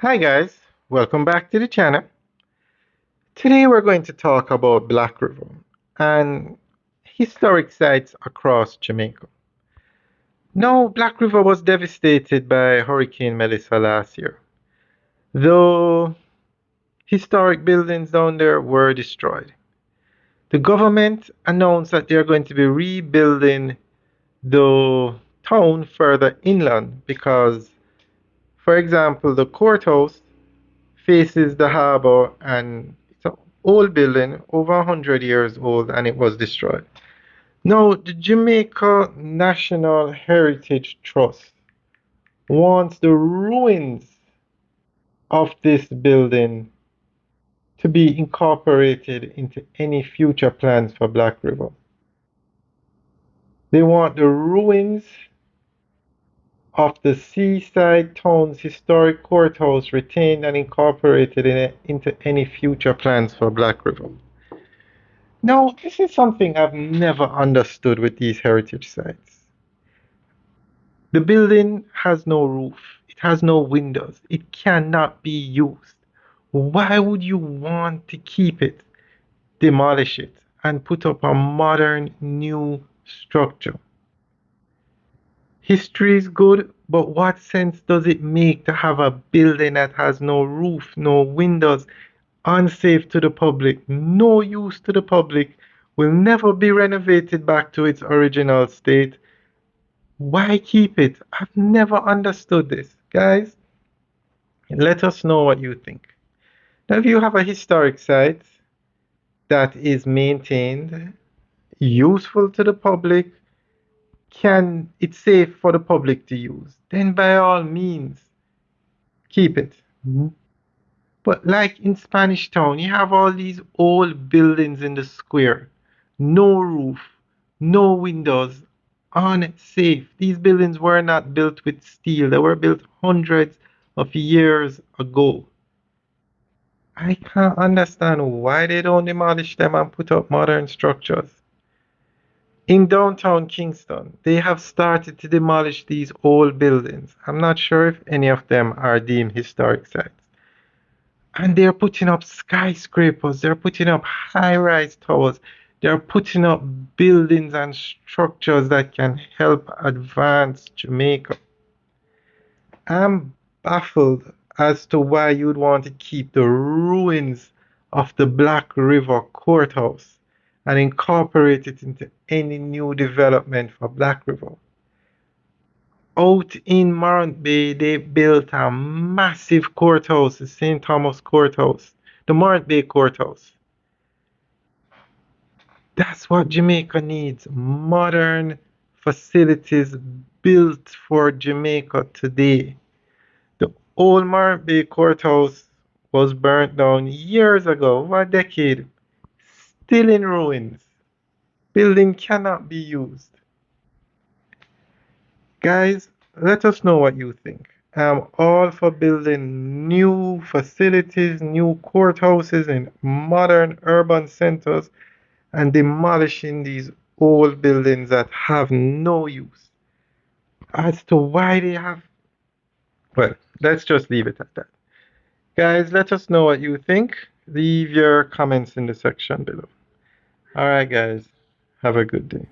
Hi guys, welcome back to the channel. Today we're going to talk about Black River and historic sites across Jamaica. Now, Black River was devastated by Hurricane Melissa last year, though historic buildings down there were destroyed. The government announced that they're going to be rebuilding the town further inland because, for example, the courthouse faces the harbor and it's an old building, over 100 years old, and it was destroyed. Now, the Jamaica National Heritage Trust wants the ruins of this building to be incorporated into any future plans for Black River. They want the ruins of the seaside town's historic courthouse retained and incorporated into any future plans for Black River. Now, this is something I've never understood with these heritage sites. The building has no roof, it has no windows, it cannot be used. Why would you want to keep it, demolish it, and put up a modern new structure? History is good, but what sense does it make to have a building that has no roof, no windows, unsafe to the public, no use to the public, will never be renovated back to its original state? Why keep it? I've never understood this. Guys, let us know what you think. Now, if you have a historic site that is maintained, useful to the public, it's safe for the public to use, then by all means, keep it. But like in Spanish Town, you have all these old buildings in the square, no roof, no windows, unsafe. These buildings were not built with steel, they were built hundreds of years ago. I can't understand why they don't demolish them and put up modern structures. In downtown Kingston, they have started to demolish these old buildings. I'm not sure if any of them are deemed historic sites. And they're putting up skyscrapers, they're putting up high-rise towers, they're putting up buildings and structures that can help advance Jamaica. I'm baffled as to why you'd want to keep the ruins of the Black River Courthouse and incorporate it into any new development for Black River. Out in Morant Bay, they built a massive courthouse, the St. Thomas Courthouse, the Morant Bay Courthouse. That's what Jamaica needs, modern facilities built for Jamaica today. The old Morant Bay Courthouse was burnt down years ago, over a decade, still in ruins. Building cannot be used. Guys, let us know what you think. I'm all for building new facilities, new courthouses in modern urban centers and demolishing these old buildings that have no use. As to why they have, well, let's just leave it at that. Guys, let us know what you think. Leave your comments in the section below. Alright, guys, have a good day.